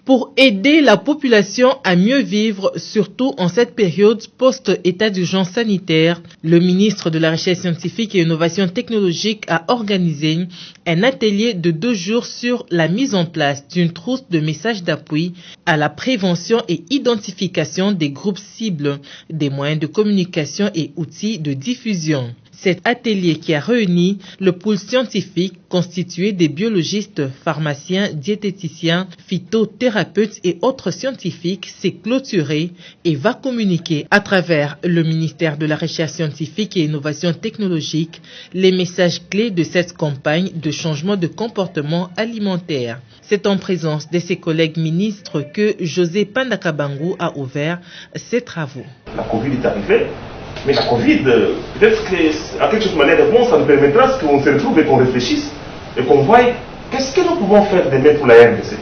Pour aider la population à mieux vivre, surtout en cette période post-état d'urgence sanitaire, le ministre de la Recherche scientifique et Innovation technologique a organisé un atelier de 2 jours sur la mise en place d'une trousse de messages d'appui à la prévention et identification des groupes cibles, des moyens de communication et outils de diffusion. Cet atelier qui a réuni le pôle scientifique constitué des biologistes, pharmaciens, diététiciens, phytothérapeutes et autres scientifiques s'est clôturé et va communiquer à travers le ministère de la Recherche scientifique et Innovation technologique les messages clés de cette campagne de changement de comportement alimentaire. C'est en présence de ses collègues ministres que José Pandakabangu a ouvert ses travaux. La Covid est arrivée. Mais la Covid, peut-être qu'à quelque chose de manière de bon, ça nous permettra qu'on se retrouve et qu'on réfléchisse et qu'on voie qu'est-ce que nous pouvons faire demain pour la RDC.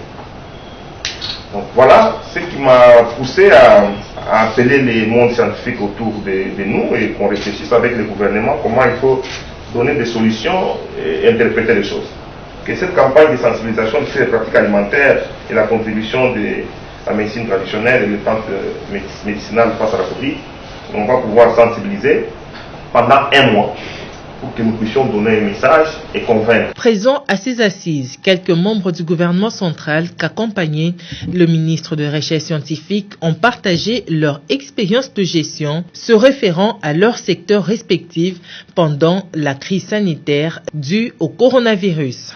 Donc voilà ce qui m'a poussé à appeler les mondes scientifiques autour de nous et qu'on réfléchisse avec le gouvernement comment il faut donner des solutions et interpréter les choses. Que cette campagne de sensibilisation sur les pratiques alimentaires et la contribution de la médecine traditionnelle et les plantes médicinales face à la Covid, on va pouvoir sensibiliser pendant 1 mois pour que nous puissions donner un message et convaincre. Présents à ces assises, quelques membres du gouvernement central qu'accompagnait le ministre de la Recherche scientifique ont partagé leur expérience de gestion se référant à leur secteur respectif pendant la crise sanitaire due au coronavirus.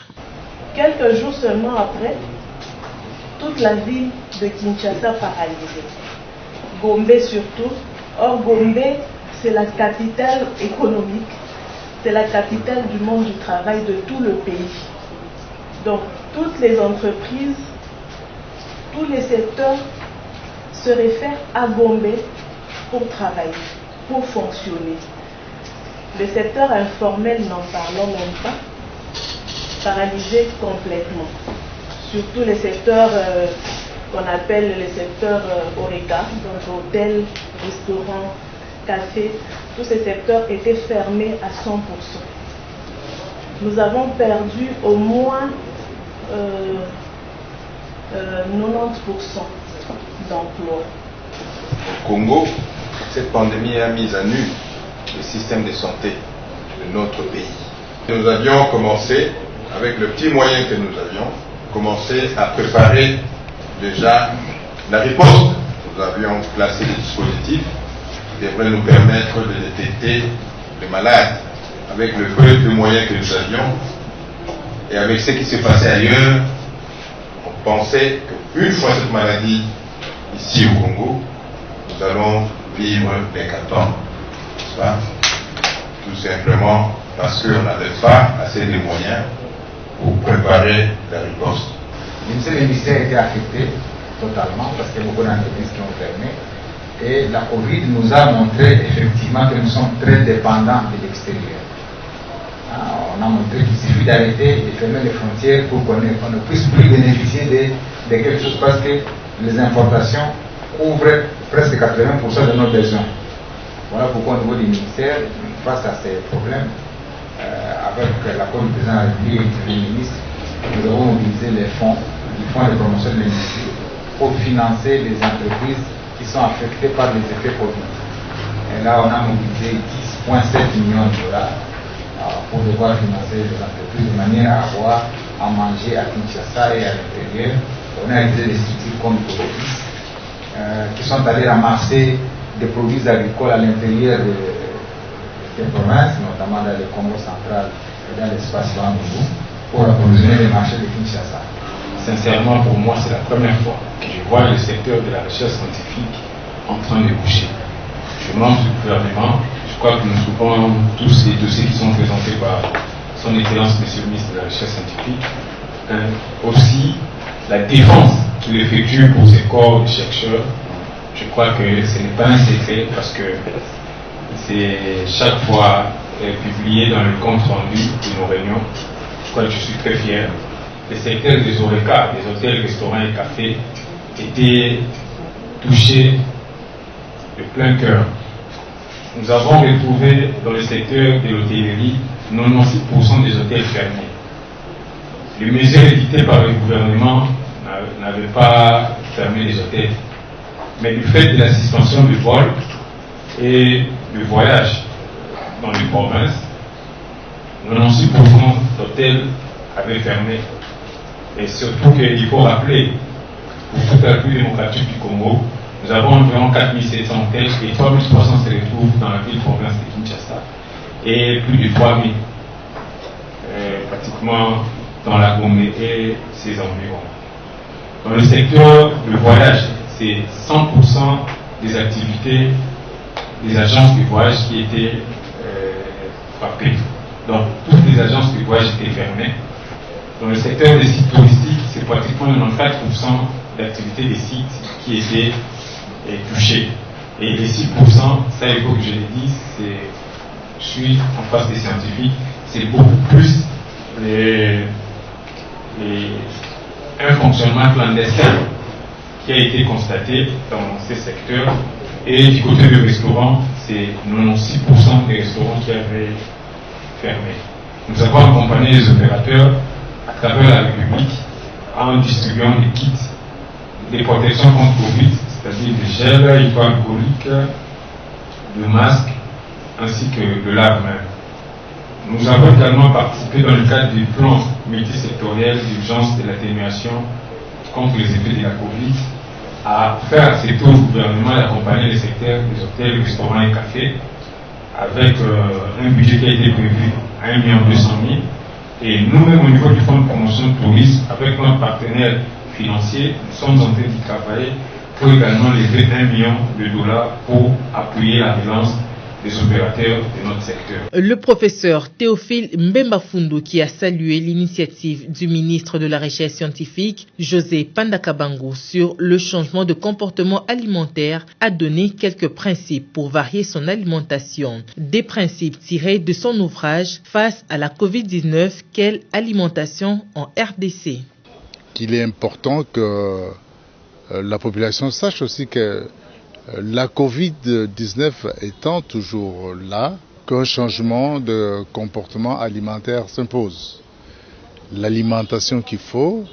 Quelques jours seulement après, toute la ville de Kinshasa paralysée. Gombe surtout. Or, Gombe, c'est la capitale économique, c'est la capitale du monde du travail de tout le pays. Donc, toutes les entreprises, tous les secteurs se réfèrent à Gombe pour travailler, pour fonctionner. Le secteur informel, n'en parlons même pas, paralysé complètement. Surtout les secteurs qu'on appelle les secteurs ORECA, donc hôtels, restaurants, cafés, tous ces secteurs étaient fermés à 100%. Nous avons perdu au moins 90% d'emplois. Au Congo, cette pandémie a mis à nu le système de santé de notre pays. Nous avions commencé, avec le petit moyen que nous avions, à préparer déjà la riposte. Nous avions placé des dispositifs qui devraient nous permettre de détecter les malades avec le peu de moyens que nous avions et avec ce qui s'est passé ailleurs. On pensait qu'une fois cette maladie ici au Congo, nous allons vivre l'hécatombe, n'est-ce pas? Tout simplement parce qu'on n'avait pas assez de moyens pour préparer la riposte. Le ministère a été affecté totalement parce qu'il y a beaucoup d'entreprises qui ont fermé. Et la Covid nous a montré effectivement que nous sommes très dépendants de l'extérieur. On a montré qu'il suffit d'arrêter et de fermer les frontières pour qu'on ne puisse plus bénéficier de quelque chose parce que les importations couvrent presque 80% de nos besoins. Voilà pourquoi au niveau du ministère, face à ces problèmes, avec l'accord du président de la République et du Premier ministre, nous avons mobilisé les fonds du Fonds de promotion de l'industrie pour financer les entreprises qui sont affectées par les effets Covid. Et là, on a mobilisé 10,7 millions de dollars pour devoir financer les entreprises de manière à avoir à manger à Kinshasa et à l'intérieur. On a réalisé des structures comme Coopétis qui sont allés ramasser des produits agricoles à l'intérieur des provinces, notamment dans le Congo central et dans l'espace Bandungu, pour approvisionner les marchés de Kinshasa. Sincèrement, pour moi, c'est la première fois que je vois le secteur de la recherche scientifique en train de bouger. Je lance le gouvernement. Je crois que nous trouvons tous les dossiers qui sont présentés par son Excellence, Monsieur le ministre de la Recherche scientifique. Aussi, la défense qu'il effectue pour ses corps de chercheurs. Je crois que ce n'est pas un secret parce que c'est chaque fois publié dans le compte rendu de nos réunions. Je crois que je suis très fier. Le secteur des ORECA, des hôtels, restaurants et cafés, était touché de plein cœur. Nous avons retrouvé dans le secteur de l'hôtellerie 96% des hôtels fermés. Les mesures édictées par le gouvernement n'avait pas fermé les hôtels. Mais du fait de la suspension du vol et du voyage dans les provinces, 96% d'hôtels avaient fermé. Et surtout qu'il faut rappeler, pour toute la République démocratique du Congo, nous avons environ 4700 hôtels et 3300 se retrouvent dans la ville-province de Kinshasa et plus de 3000 pratiquement dans la Gombe et ses environs. Dans le secteur du voyage, c'est 100% des activités des agences de voyage qui étaient frappées. Donc toutes les agences de voyage étaient fermées. Dans le secteur des sites touristiques, c'est pratiquement 94% d'activités des sites qui étaient touchés. Et les 6%, ça il faut que je le dise, je suis en face des scientifiques, c'est beaucoup plus un fonctionnement clandestin qui a été constaté dans ces secteurs. Et du côté du restaurant, c'est 96% des restaurants qui avaient fermé. Nous avons accompagné les opérateurs à travers la République en distribuant des kits de protection contre Covid, c'est-à-dire des gels hydroalcooliques, de masques, ainsi que de lave-mains. Nous avons également participé dans le cadre du plan multisectoriel d'urgence de l'atténuation contre les effets de la Covid à faire accepter au gouvernement d'accompagner les secteurs des hôtels, restaurants et cafés avec un budget qui a été prévu à 1,2 million. Et nous-mêmes, au niveau du fonds de promotion de tourisme, avec notre partenaire financier, nous sommes en train d'y travailler pour également lever $1 million pour appuyer la relance des opérateurs de notre secteur. Le professeur Théophile Mbemba-Fundu, qui a salué l'initiative du ministre de la Recherche scientifique, José Pandakabango, sur le changement de comportement alimentaire, a donné quelques principes pour varier son alimentation. Des principes tirés de son ouvrage Face à la Covid-19, quelle alimentation en RDC? Il est important que la population sache aussi que la Covid-19 étant toujours là, qu'un changement de comportement alimentaire s'impose. L'alimentation qu'il faut,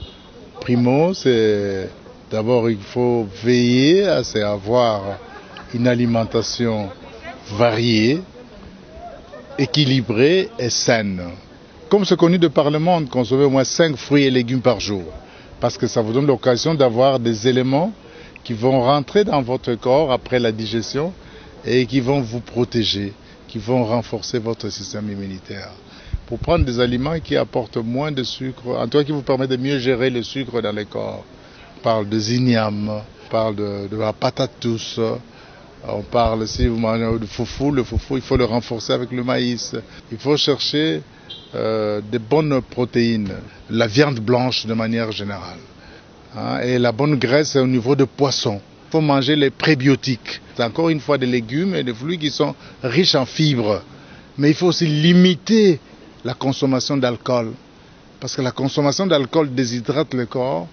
primo, c'est d'abord il faut veiller à avoir une alimentation variée, équilibrée et saine. Comme c'est connu de par le monde, consommez au moins 5 fruits et légumes par jour, parce que ça vous donne l'occasion d'avoir des éléments qui vont rentrer dans votre corps après la digestion et qui vont vous protéger, qui vont renforcer votre système immunitaire. Pour prendre des aliments qui apportent moins de sucre, en tout cas qui vous permettent de mieux gérer le sucre dans le corps. On parle de zinniam, on parle de la patate douce, on parle, si vous mangez de foufou, le foufou, il faut le renforcer avec le maïs. Il faut chercher des bonnes protéines, la viande blanche de manière générale. Et la bonne graisse au niveau de poisson. Il faut manger les prébiotiques. C'est encore une fois des légumes et des fruits qui sont riches en fibres. Mais il faut aussi limiter la consommation d'alcool. Parce que la consommation d'alcool déshydrate le corps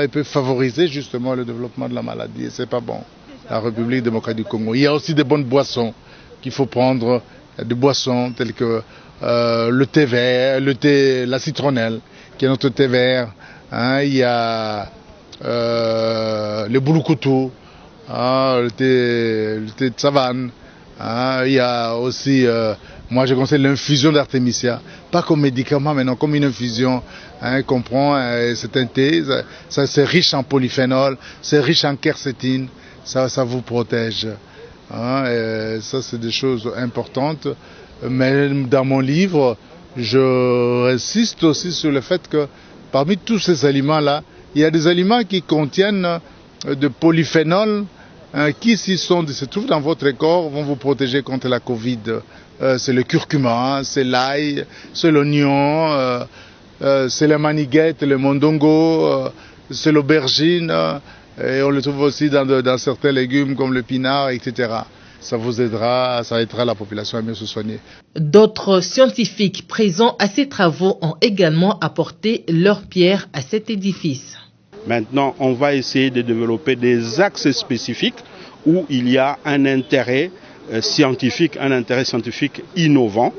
et peut favoriser justement le développement de la maladie. Et c'est pas bon. La République démocratique du Congo. Il y a aussi des bonnes boissons qu'il faut prendre. Des boissons telles que le thé vert, la citronnelle, qui est notre thé vert. Il y a le boulukoutou, le thé de savane. Il y a aussi, moi je conseille l'infusion d'artémisia, pas comme médicament mais non comme une infusion qu'on prend. C'est un thé, c'est riche en polyphénol, c'est riche en quercétine, ça vous protège. Ça c'est des choses importantes. Mais dans mon livre, je insiste aussi sur le fait que parmi tous ces aliments-là, il y a des aliments qui contiennent de polyphénol qui, s'ils se trouvent dans votre corps, vont vous protéger contre la Covid. C'est le curcuma, c'est l'ail, c'est l'oignon, c'est la maniguette, le mondongo, c'est l'aubergine, et on le trouve aussi dans certains légumes comme le pinard, etc. Ça vous aidera, ça aidera la population à mieux se soigner. D'autres scientifiques présents à ces travaux ont également apporté leur pierre à cet édifice. Maintenant, on va essayer de développer des axes spécifiques où il y a un intérêt scientifique innovant.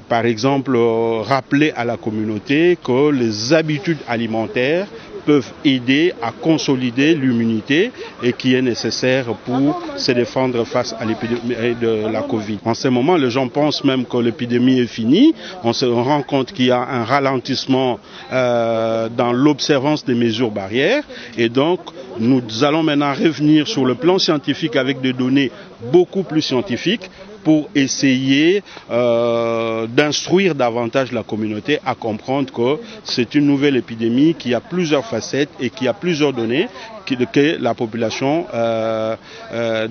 Par exemple, rappeler à la communauté que les habitudes alimentaires peuvent aider à consolider l'immunité et qui est nécessaire pour se défendre face à l'épidémie de la Covid. En ce moment, les gens pensent même que l'épidémie est finie. On se rend compte qu'il y a un ralentissement dans l'observance des mesures barrières et donc nous allons maintenant revenir sur le plan scientifique avec des données beaucoup plus scientifiques pour essayer d'instruire davantage la communauté à comprendre que c'est une nouvelle épidémie qui a plusieurs facettes et qui a plusieurs données que la population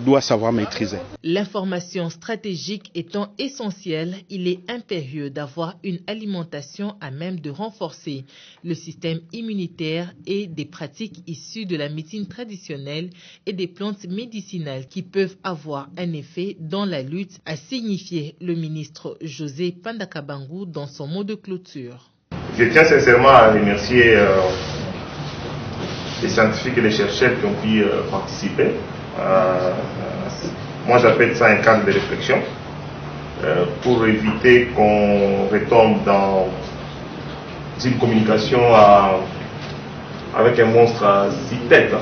doit savoir maîtriser. L'information stratégique étant essentielle, il est impérieux d'avoir une alimentation à même de renforcer le système immunitaire et des pratiques issues de la médecine traditionnelle et des plantes médicinales qui peuvent avoir un effet dans la lutte, a signifié le ministre José Pandakabangu dans son mot de clôture. Je tiens sincèrement à remercier les scientifiques et les chercheurs qui ont pu participer. Moi j'appelle ça un cadre de réflexion pour éviter qu'on retombe dans une communication avec un monstre à 6 têtes,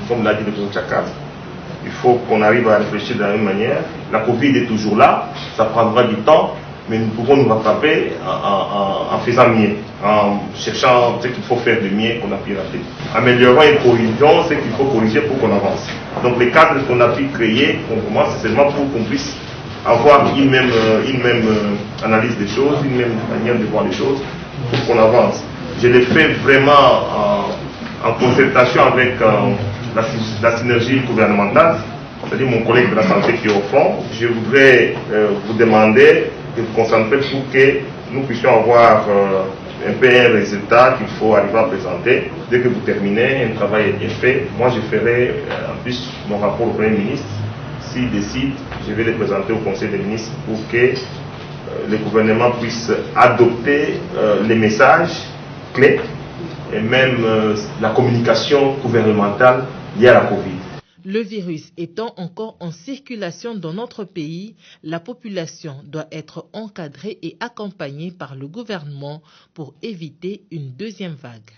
comme l'a dit le président Tchakad. Il faut qu'on arrive à réfléchir de la même manière. La Covid est toujours là, ça prendra du temps, mais nous pouvons nous rattraper en faisant mieux, en cherchant ce qu'il faut faire de mieux qu'on a pu rater. Améliorant et corrigeant ce qu'il faut corriger pour qu'on avance. Donc les cadres qu'on a pu créer, on commence seulement pour qu'on puisse avoir une même analyse des choses, une même manière de voir les choses, pour qu'on avance. Je l'ai fait vraiment en concertation avec la synergie gouvernementale, c'est-à-dire mon collègue de la santé qui est au fond. Je voudrais vous demander de vous concentrer pour que nous puissions avoir un peu un résultat qu'il faut arriver à présenter. Dès que vous terminez, un travail est bien fait. Moi, je ferai en plus mon rapport au Premier ministre. S'il décide, je vais le présenter au Conseil des ministres pour que le gouvernement puisse adopter les messages clés et même la communication gouvernementale liée à la Covid. Le virus étant encore en circulation dans notre pays, la population doit être encadrée et accompagnée par le gouvernement pour éviter une deuxième vague.